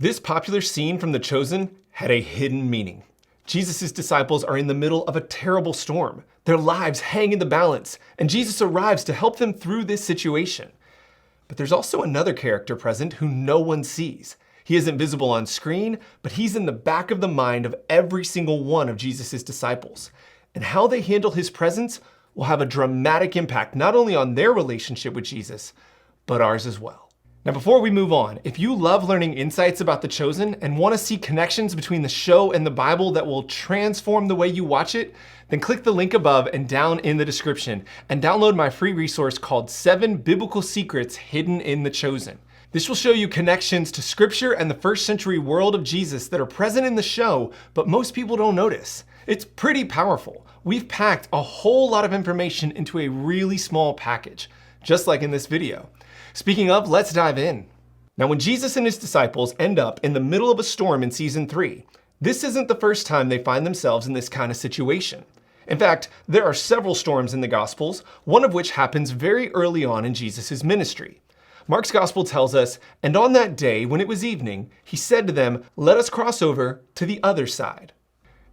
This popular scene from The Chosen had a hidden meaning. Jesus' disciples are in the middle of a terrible storm. Their lives hang in the balance, and Jesus arrives to help them through this situation. But there's also another character present who no one sees. He isn't visible on screen, but he's in the back of the mind of every single one of Jesus' disciples. And how they handle his presence will have a dramatic impact not only on their relationship with Jesus, but ours as well. Now, before we move on, if you love learning insights about The Chosen and want to see connections between the show and the Bible that will transform the way you watch it, then click the link above and down in the description and download my free resource called 7 Biblical Secrets Hidden in The Chosen. This will show you connections to scripture and the first century world of Jesus that are present in the show, but most people don't notice. It's pretty powerful. We've packed a whole lot of information into a really small package, just like in this video. Speaking of, let's dive in. Now, when Jesus and his disciples end up in the middle of a storm in season 3, this isn't the first time they find themselves in this kind of situation. In fact, there are several storms in the Gospels, one of which happens very early on in Jesus' ministry. Mark's Gospel tells us, "And on that day, when it was evening, he said to them, 'Let us cross over to the other side.'"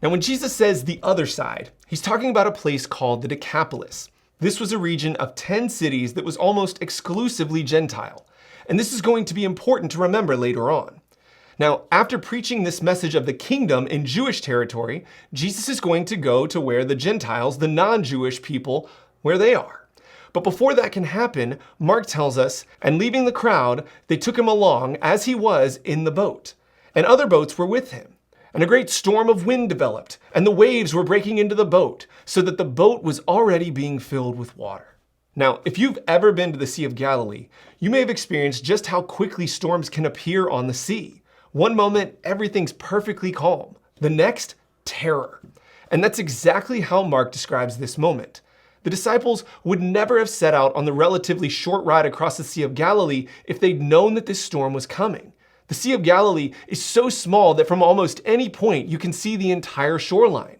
Now, when Jesus says the other side, he's talking about a place called the Decapolis. This was a region of 10 cities that was almost exclusively Gentile. And this is going to be important to remember later on. Now, after preaching this message of the kingdom in Jewish territory, Jesus is going to go to where the Gentiles, the non-Jewish people, where they are. But before that can happen, Mark tells us, "And leaving the crowd, they took him along as he was in the boat. And other boats were with him. And a great storm of wind developed, and the waves were breaking into the boat, so that the boat was already being filled with water." Now, if you've ever been to the Sea of Galilee, you may have experienced just how quickly storms can appear on the sea. One moment, everything's perfectly calm. The next, terror. And that's exactly how Mark describes this moment. The disciples would never have set out on the relatively short ride across the Sea of Galilee if they'd known that this storm was coming. The Sea of Galilee is so small that from almost any point you can see the entire shoreline.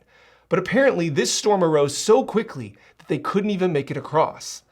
But apparently this storm arose so quickly that they couldn't even make it across.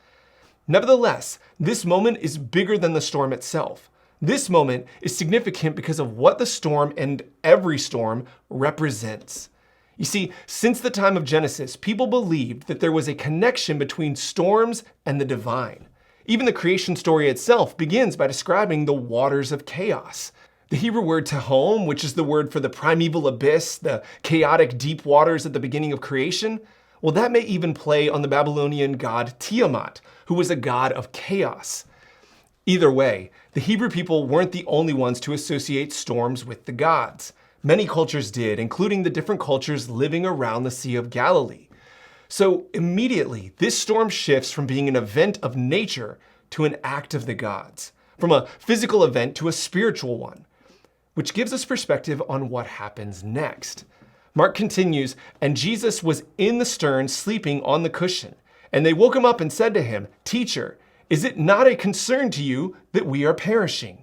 Nevertheless, this moment is bigger than the storm itself. This moment is significant because of what the storm and every storm represents. You see, since the time of Genesis, people believed that there was a connection between storms and the divine. Even the creation story itself begins by describing the waters of chaos. The Hebrew word tehom, which is the word for the primeval abyss, the chaotic deep waters at the beginning of creation, well, that may even play on the Babylonian god Tiamat, who was a god of chaos. Either way, the Hebrew people weren't the only ones to associate storms with the gods. Many cultures did, including the different cultures living around the Sea of Galilee. So immediately, this storm shifts from being an event of nature to an act of the gods, from a physical event to a spiritual one, which gives us perspective on what happens next. Mark continues, "And Jesus was in the stern sleeping on the cushion. And they woke him up and said to him, 'Teacher, is it not a concern to you that we are perishing?'"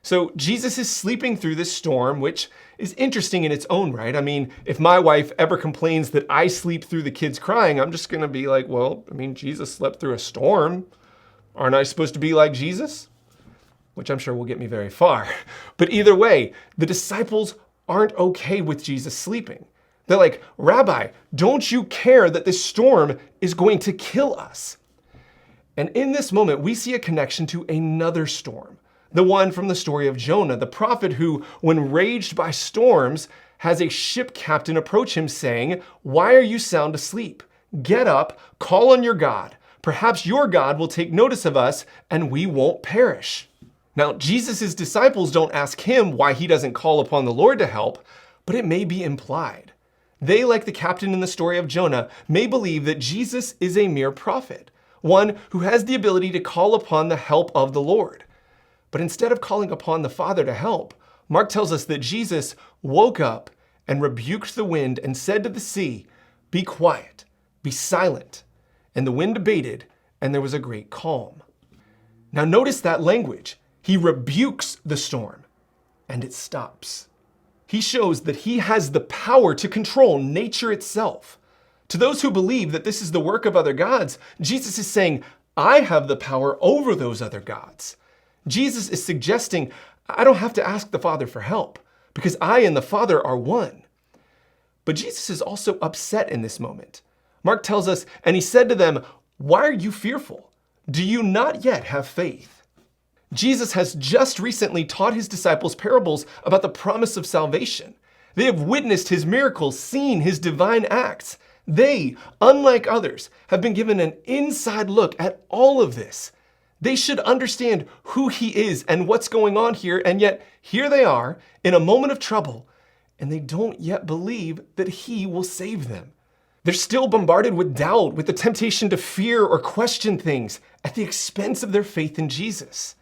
So Jesus is sleeping through this storm, which is interesting in its own right. I mean, if my wife ever complains that I sleep through the kids crying, I'm just going to be like, well, Jesus slept through a storm. Aren't I supposed to be like Jesus? Which I'm sure will get me very far. But either way, the disciples aren't okay with Jesus sleeping. They're like, "Rabbi, don't you care that this storm is going to kill us?" And in this moment, we see a connection to another storm. The one from the story of Jonah, the prophet who, when raged by storms, has a ship captain approach him saying, "Why are you sound asleep? Get up, call on your God. Perhaps your God will take notice of us and we won't perish." Now, Jesus' disciples don't ask him why he doesn't call upon the Lord to help, but it may be implied. They, like the captain in the story of Jonah, may believe that Jesus is a mere prophet, one who has the ability to call upon the help of the Lord. But instead of calling upon the Father to help, Mark tells us that Jesus woke up and rebuked the wind and said to the sea, "Be quiet, be silent." And the wind abated, and there was a great calm. Now notice that language. He rebukes the storm, and it stops. He shows that he has the power to control nature itself. To those who believe that this is the work of other gods, Jesus is saying, I have the power over those other gods. Jesus is suggesting, I don't have to ask the Father for help because I and the Father are one. But Jesus is also upset in this moment. Mark tells us, and he said to them, "Why are you fearful? Do you not yet have faith?" Jesus has just recently taught his disciples parables about the promise of salvation. They have witnessed his miracles, seen his divine acts. They, unlike others, have been given an inside look at all of this. They should understand who he is and what's going on here, and yet here they are in a moment of trouble, and they don't yet believe that he will save them. They're still bombarded with doubt, with the temptation to fear or question things at the expense of their faith in Jesus.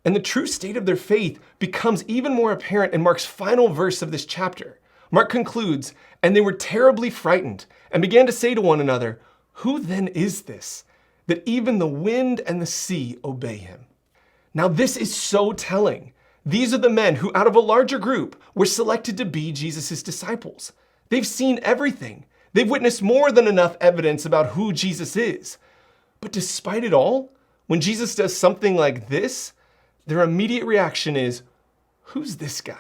And the true state of their faith becomes even more apparent in Mark's final verse of this chapter. Mark concludes, "And they were terribly frightened and began to say to one another, 'Who then is this, that even the wind and the sea obey him?'" Now this is so telling. These are the men who, out of a larger group, were selected to be Jesus' disciples. They've seen everything. They've witnessed more than enough evidence about who Jesus is. But despite it all, when Jesus does something like this, their immediate reaction is, "Who's this guy?"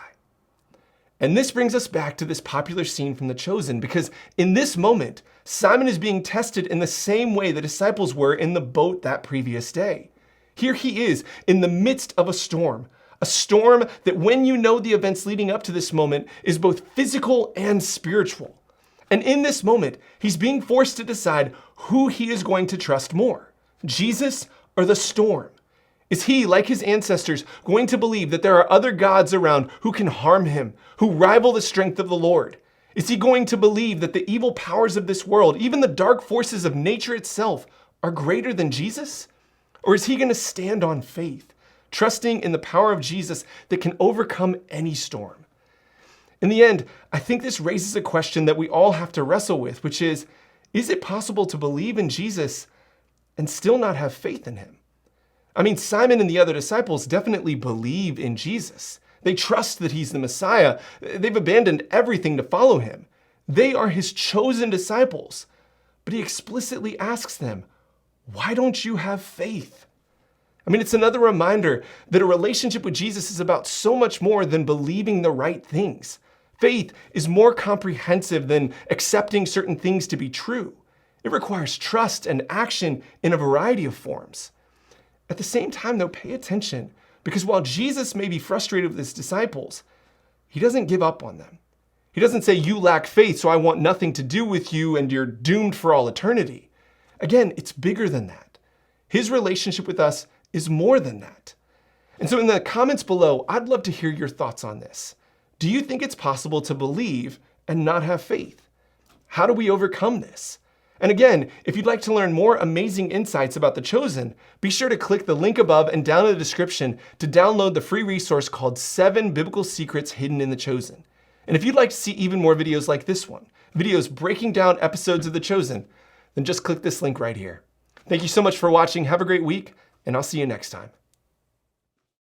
And this brings us back to this popular scene from The Chosen, because in this moment, Simon is being tested in the same way the disciples were in the boat that previous day. Here he is in the midst of a storm that, when you know the events leading up to this moment, is both physical and spiritual. And in this moment, he's being forced to decide who he is going to trust more, Jesus or the storm. Is he, like his ancestors, going to believe that there are other gods around who can harm him, who rival the strength of the Lord? Is he going to believe that the evil powers of this world, even the dark forces of nature itself, are greater than Jesus? Or is he going to stand on faith, trusting in the power of Jesus that can overcome any storm? In the end, I think this raises a question that we all have to wrestle with, which is it possible to believe in Jesus and still not have faith in him? I mean, Simon and the other disciples definitely believe in Jesus. They trust that he's the Messiah. They've abandoned everything to follow him. They are his chosen disciples. But he explicitly asks them, "Why don't you have faith?" I mean, it's another reminder that a relationship with Jesus is about so much more than believing the right things. Faith is more comprehensive than accepting certain things to be true. It requires trust and action in a variety of forms. At the same time, though, pay attention, because while Jesus may be frustrated with his disciples, he doesn't give up on them. He doesn't say, "You lack faith, so I want nothing to do with you and you're doomed for all eternity." Again, it's bigger than that. His relationship with us is more than that. And so in the comments below, I'd love to hear your thoughts on this. Do you think it's possible to believe and not have faith? How do we overcome this? And again, if you'd like to learn more amazing insights about The Chosen, be sure to click the link above and down in the description to download the free resource called 7 Biblical Secrets Hidden in The Chosen. And if you'd like to see even more videos like this one, videos breaking down episodes of The Chosen, then just click this link right here. Thank you so much for watching. Have a great week, and I'll see you next time.